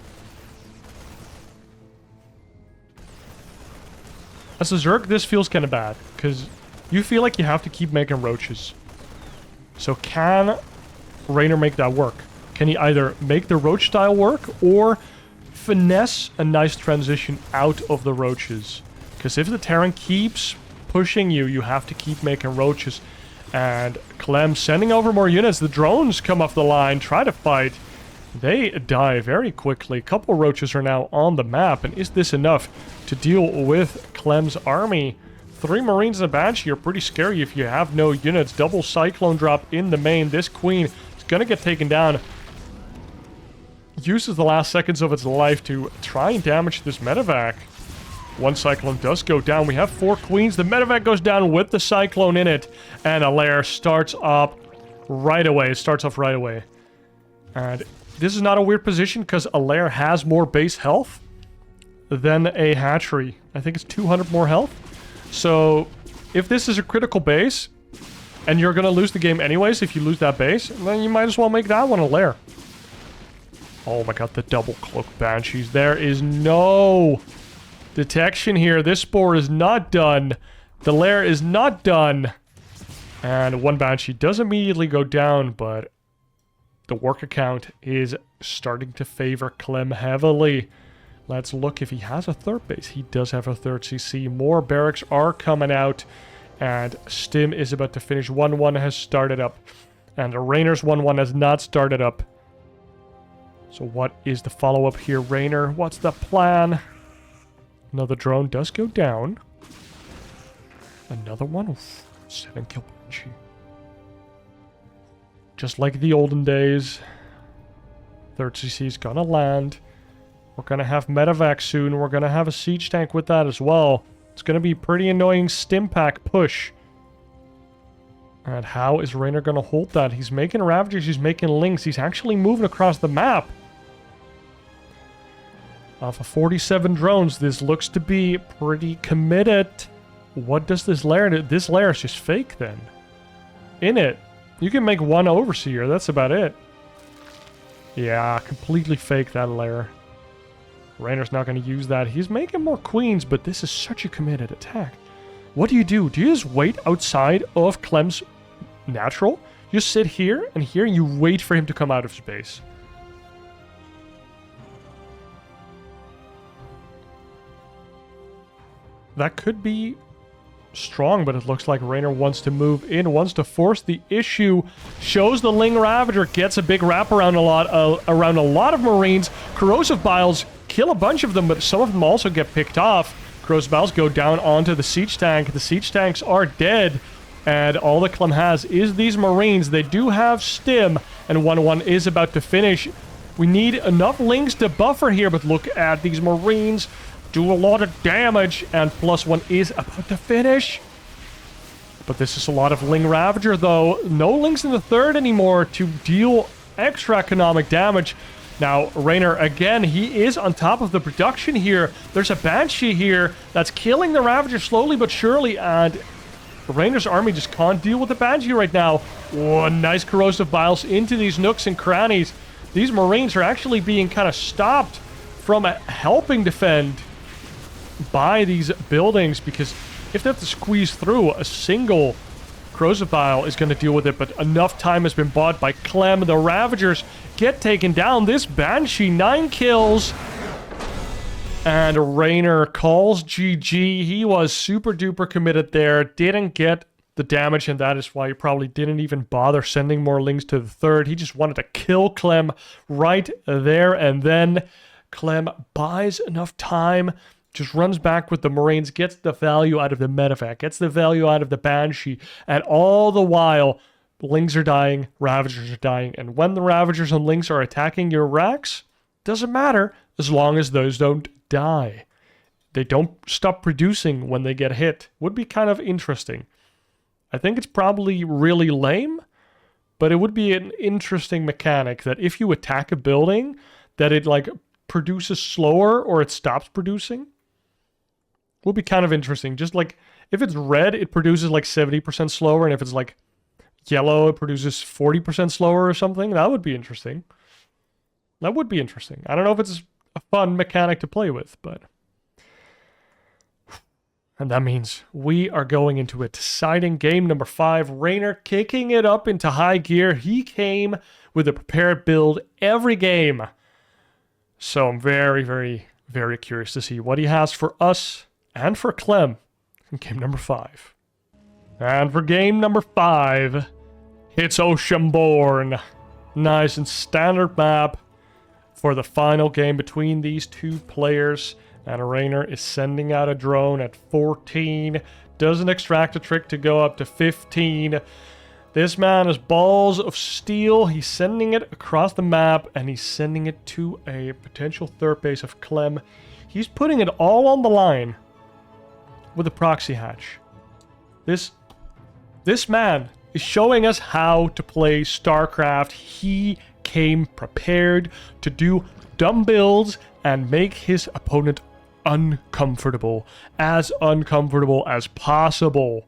As a Zerg, this feels kind of bad. Because you feel like you have to keep making Roaches. So can Reynor make that work? Can he either make the Roach style work or finesse a nice transition out of the Roaches? Because if the Terran keeps pushing you, you have to keep making Roaches. And Clem sending over more units. The drones come off the line, try to fight. They die very quickly. A couple Roaches are now on the map. And is this enough to deal with Clem's army? 3 Marines and a Banshee are pretty scary if you have no units. Double Cyclone drop in the main. This Queen is going to get taken down. Uses the last seconds of its life to try and damage this medevac. 1 Cyclone does go down. We have 4 Queens. The medevac goes down with the Cyclone in it. And a lair starts up right away. It starts off right away. And this is not a weird position because a lair has more base health than a hatchery. I think it's 200 more health. So if this is a critical base and you're going to lose the game anyways if you lose that base, then you might as well make that one a lair. Oh my god, the double cloak Banshees. There is no detection here. This spore is not done. The lair is not done. And 1 Banshee does immediately go down, but the work account is starting to favor Clem heavily. Let's look if he has a third base. He does have a third CC. More barracks are coming out. And Stim is about to finish. 1-1 has started up. And the Reynor's 1-1 has not started up. So what is the follow-up here, Reynor? What's the plan? Another drone does go down. Another one? Oof, 7 kill Banshee. Just like the olden days. Third CC is gonna land. We're gonna have medevac soon. We're gonna have a siege tank with that as well. It's gonna be pretty annoying stim pack push. And how is Reynor gonna hold that? He's making Ravagers, he's making Links. He's actually moving across the map. Off of 47 drones, this looks to be pretty committed. What does this lair do? This lair is just fake then. In it, you can make 1 Overseer, that's about it. Yeah, completely fake that lair. Reynor's not going to use that. He's making more queens, but this is such a committed attack. What do? Do you just wait outside of Clem's natural? You sit here, and you wait for him to come out of space. That could be strong, but it looks like Reynor wants to move in, wants to force the issue, shows the Ling Ravager, gets a big wraparound around a lot of Marines. Corrosive Biles kill a bunch of them, but some of them also get picked off. Corrosive Biles go down onto the siege tank. The siege tanks are dead, and all that Clem has is these Marines. They do have stim, and 1-1 is about to finish. We need enough Lings to buffer here, but look at these Marines. Do a lot of damage, and +1 is about to finish. But this is a lot of Ling Ravager, though. No Lings in the third anymore to deal extra economic damage. Now, Reynor, again, he is on top of the production here. There's a Banshee here that's killing the Ravager slowly but surely, and Reynor's army just can't deal with the Banshee right now. Oh, nice Corrosive Biles into these nooks and crannies. These Marines are actually being kind of stopped from helping defend by these buildings, because if they have to squeeze through, a single Corrosive Bile is going to deal with it, but enough time has been bought by Clem. The Ravagers get taken down. This Banshee, 9 kills. And Reynor calls GG. He was super duper committed there, didn't get the damage, and that is why he probably didn't even bother sending more Lings to the third. He just wanted to kill Clem right there, and then Clem buys enough time, just runs back with the Marines, gets the value out of the medevac, gets the value out of the Banshee, and all the while, Lings are dying, Ravagers are dying, and when the Ravagers and Lings are attacking your racks, doesn't matter as long as those don't die. They don't stop producing when they get hit. Would be kind of interesting. I think it's probably really lame, but it would be an interesting mechanic that if you attack a building, that it like produces slower or it stops producing. Would be kind of interesting. Just like, if it's red, it produces like 70% slower, and if it's like yellow, it produces 40% slower or something. That would be interesting. That would be interesting. I don't know if it's a fun mechanic to play with, but... And that means we are going into a deciding game number 5. Reynor kicking it up into high gear. He came with a prepared build every game. So I'm very, very, very curious to see what he has for us and for Clem in game number 5. And for game number 5, it's Oceanborn. Nice and standard map for the final game between these two players. And Reynor is sending out a drone at 14. Doesn't extract a trick to go up to 15. This man is balls of steel. He's sending it across the map, and he's sending it to a potential third base of Clem. He's putting it all on the line with a proxy hatch. This man is showing us how to play StarCraft. He came prepared to do dumb builds and make his opponent uncomfortable as possible.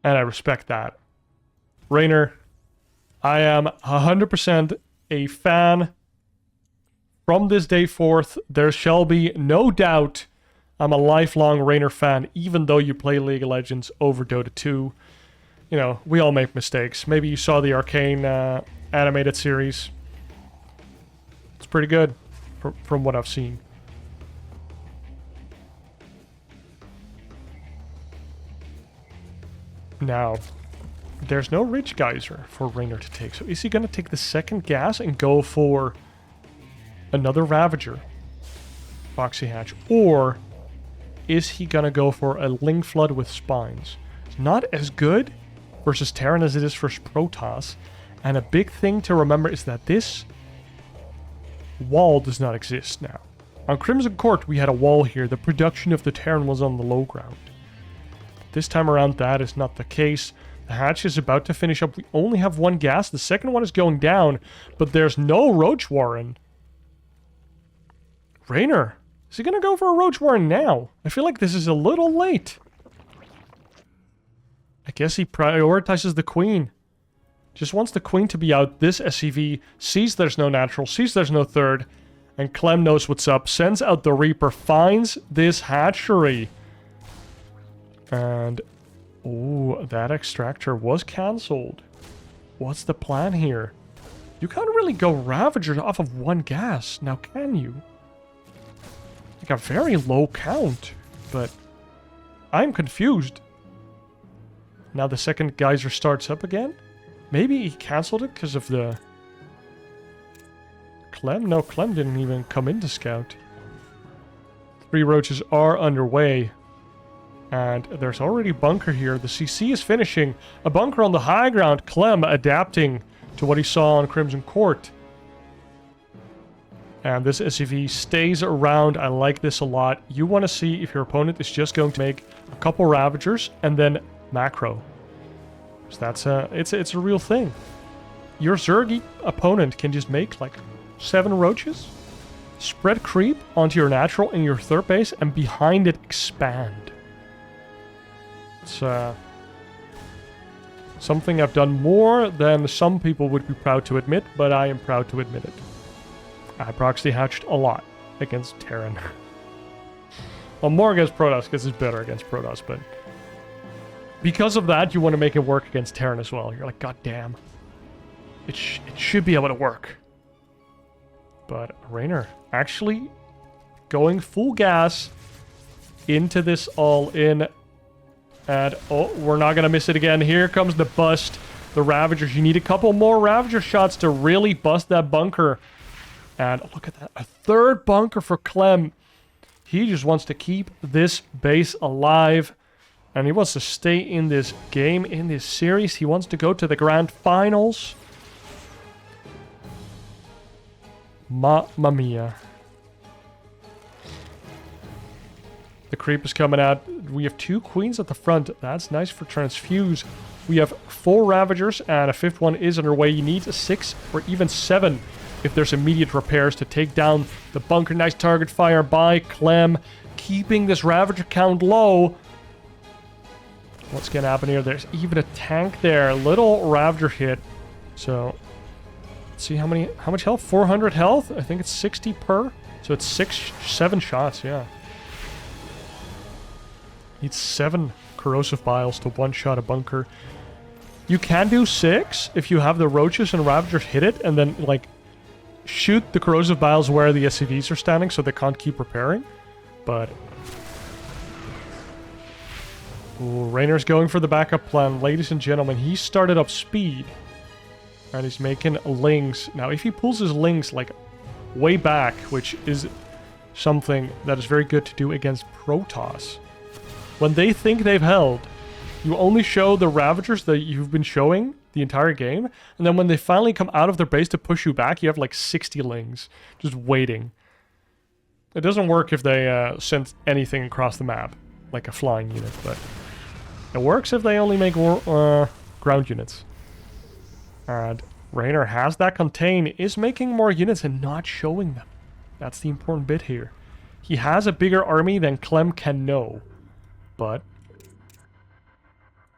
And I respect that. Reynor, I am 100% a fan. From this day forth, there shall be no doubt I'm a lifelong Reynor fan, even though you play League of Legends over Dota 2. You know, we all make mistakes. Maybe you saw the Arcane animated series. It's pretty good, from what I've seen. Now, there's no Ridge Geyser for Reynor to take. So is he going to take the second gas and go for another Ravager? Foxy Hatch. Or is he going to go for a Ling Flood with Spines? It's not as good versus Terran as it is for Protoss. And a big thing to remember is that this wall does not exist now. On Crimson Court, we had a wall here. The production of the Terran was on the low ground. This time around, that is not the case. The hatch is about to finish up. We only have one gas. The second one is going down, but there's no Roach Warren. Reynor, is he going to go for a Roach Warren now? I feel like this is a little late. I guess he prioritizes the Queen. Just wants the queen to be out. This SCV sees there's no natural, sees there's no third, and Clem knows what's up. Sends out the Reaper, finds this hatchery. And, ooh, that extractor was cancelled. What's the plan here? You can't really go Ravagers off of one gas, now can you? Like a very low count, but I'm confused. Now the second geyser starts up again? Maybe he cancelled it because of the... Clem? No, Clem didn't even come in to scout. 3 roaches are underway. And there's already a bunker here. The CC is finishing. A bunker on the high ground. Clem adapting to what he saw on Crimson Court. And this SCV stays around. I like this a lot. You want to see if your opponent is just going to make a couple Ravagers and then macro. So that's it's a real thing. Your Zerg opponent can just make like 7 roaches, spread creep onto your natural in your third base, and behind it expand. It's something I've done more than some people would be proud to admit, but I am proud to admit it. I proxy hatched a lot against Terran. Well, more against Protoss because it's better against Protoss, but because of that, you want to make it work against Terran as well. You're like, god damn. It should be able to work. But Reynor actually going full gas into this all-in. And, oh, we're not going to miss it again. Here comes the bust. The Ravagers. You need a couple more Ravager shots to really bust that bunker. And look at that. A third bunker for Clem. He just wants to keep this base alive. And he wants to stay in this game, in this series. He wants to go to the grand finals. Mamma mia. The creep is coming out. We have 2 queens at the front. That's nice for transfuse. We have 4 Ravagers and a 5th one is underway. You need a 6 or even 7 if there's immediate repairs to take down the bunker. Nice target fire by Clem, keeping this Ravager count low. What's gonna happen here? There's even a tank there. Little Ravager hit. So let's see how much health? 400 health? I think it's 60 per. So it's 7 shots, yeah. Needs 7 corrosive biles to one-shot a bunker. You can do 6 if you have the roaches and Ravagers hit it and then, like, shoot the corrosive biles where the SCVs are standing so they can't keep repairing. But... ooh, Reynor's going for the backup plan. Ladies and gentlemen, he started up speed. And he's making lings. Now, if he pulls his lings, like, way back, which is something that is very good to do against Protoss. When they think they've held, you only show the Ravagers that you've been showing the entire game, and then when they finally come out of their base to push you back, you have like 60 lings just waiting. It doesn't work if they send anything across the map, like a flying unit, but it works if they only make ground units. And Reynor has that contain, is making more units and not showing them. That's the important bit here. He has a bigger army than Clem can know. But...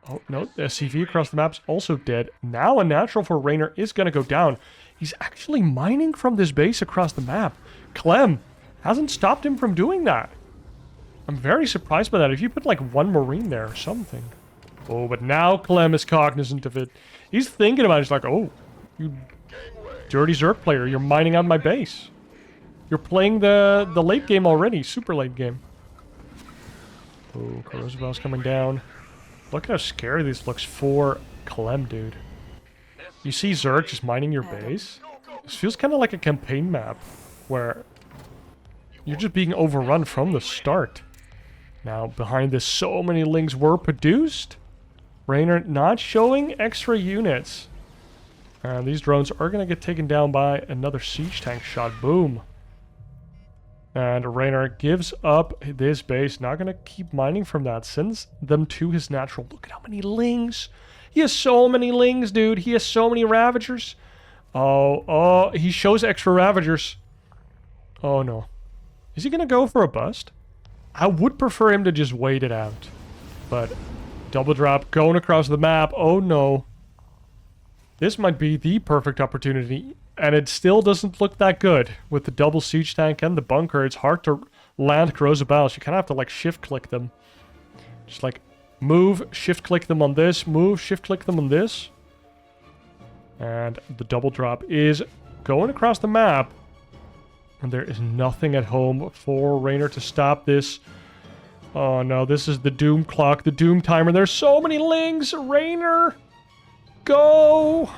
oh, no, the SCV across the map's also dead. Now a natural for Reynor is going to go down. He's actually mining from this base across the map. Clem hasn't stopped him from doing that. I'm very surprised by that. If you put like 1 Marine there or something. Oh, but now Clem is cognizant of it. He's thinking about it. He's like, oh, you dirty Zerg player. You're mining out my base. You're playing the late game already. Super late game. Oh, Roosevelt's coming down. Look at how scary this looks for Clem, dude. You see Zerg just mining your base? This feels kind of like a campaign map, where you're just being overrun from the start. Now, behind this, so many lings were produced. Reynor not showing extra units. And these drones are going to get taken down by another siege tank shot. Boom. And Reynor gives up this base. Not going to keep mining from that. Sends them to his natural. Look at how many lings. He has so many lings, dude. He has so many Ravagers. Oh, he shows extra Ravagers. Oh, no. Is he going to go for a bust? I would prefer him to just wait it out. But double drop going across the map. Oh, no. This might be the perfect opportunity, and it still doesn't look that good. With the double siege tank and the bunker, it's hard to land corrosive battles. You kind of have to, like, shift-click them. Just, like, move, shift-click them on this, move, shift-click them on this. And the double drop is going across the map. And there is nothing at home for Reynor to stop this. Oh, no, this is the doom clock, the doom timer. There's so many lings! Reynor! Go!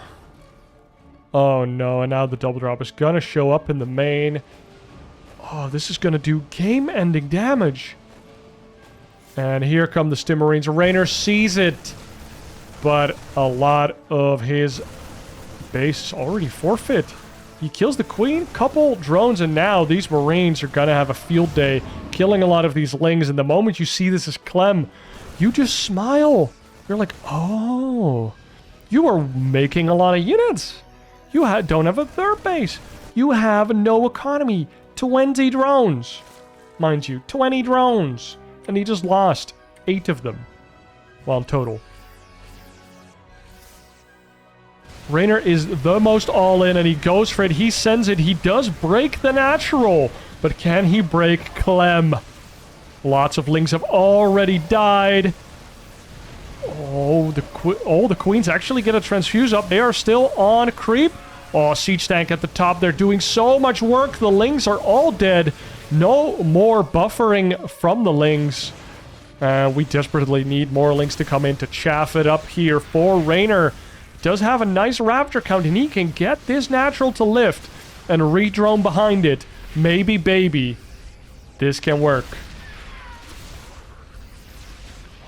Oh no, and now the double drop is gonna show up in the main. Oh, this is gonna do game-ending damage. And here come the Stim Marines. Reynor sees it, but a lot of his base is already forfeit. He kills the queen, couple drones, and now these Marines are gonna have a field day, killing a lot of these lings. And the moment you see this as Clem, you just smile. You're like, oh... You are making a lot of units. You don't have a third base. You have no economy. 20 drones. Mind you, 20 drones. And he just lost 8 of them. Well, in total. Reynor is the most all-in, and he goes for it. He sends it. He does break the natural. But can he break Clem? Lots of lings have already died. Oh, the queens actually get a transfuse up. They are still on creep. Oh, siege tank at the top. They're doing so much work. The lings are all dead. No more buffering from the lings. We desperately need more lings to come in to chaff it up here for Reynor. Does have a nice raptor count, and he can get this natural to lift and re-drone behind it. Maybe, baby. This can work.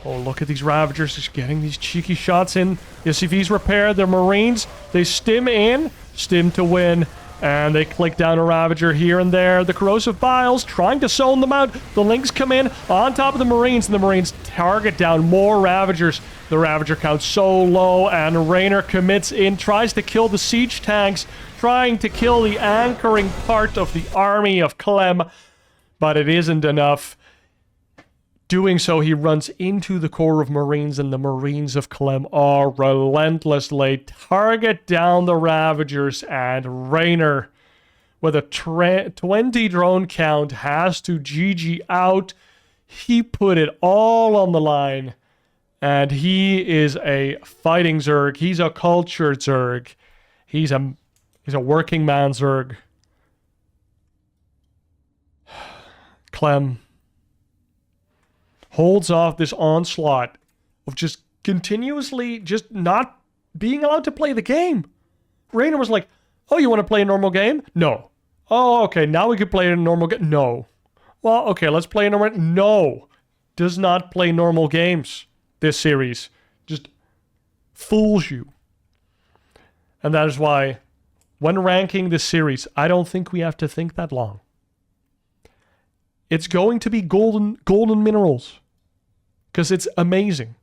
Oh, look at these Ravagers just getting these cheeky shots in. The SCVs repair their Marines. They stim in. Stim to win. And they click down a Ravager here and there. The Corrosive Biles trying to zone them out. The Lynx come in on top of the Marines. And the Marines target down more Ravagers. The Ravager count's so low. And Reynor commits in. Tries to kill the siege tanks. Trying to kill the anchoring part of the army of Clem. But it isn't enough. Doing so, he runs into the core of Marines, and the Marines of Clem are relentlessly target down the Ravagers, and Reynor, with a 20 drone count, has to GG out. He put it all on the line, and he is a fighting Zerg. He's a cultured Zerg. He's a working man Zerg. Clem holds off this onslaught of just continuously just not being allowed to play the game. Reynor was like, oh, you want to play a normal game? No. Oh, okay, now we can play a normal game. No. Well, okay, let's play a normal... No. Does not play normal games. This series just fools you. And that is why, when ranking this series, I don't think we have to think that long. It's going to be golden minerals. Because it's amazing.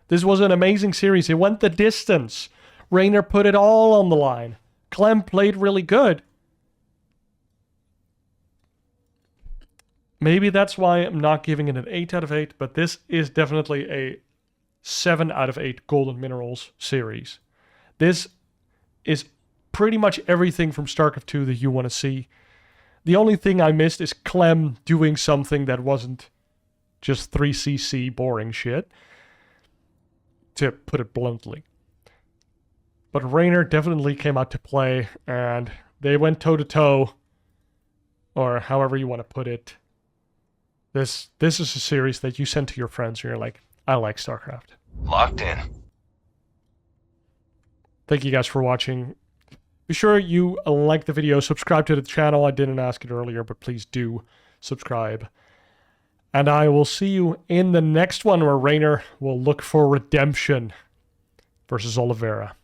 This was an amazing series. It went the distance. Reynor put it all on the line. Clem played really good. Maybe that's why I'm not giving it an 8 out of 8, but this is definitely a 7 out of 8 golden minerals series. This is pretty much everything from StarCraft 2 that you want to see. The only thing I missed is Clem doing something that wasn't just 3cc boring shit, to put it bluntly. But Reynor definitely came out to play, and they went toe-to-toe, or however you want to put it. This is a series that you send to your friends, and you're like, I like StarCraft. Locked in. Thank you guys for watching. Be sure you like the video, subscribe to the channel. I didn't ask it earlier, but please do subscribe. And I will see you in the next one where Reynor will look for redemption versus Oliveira.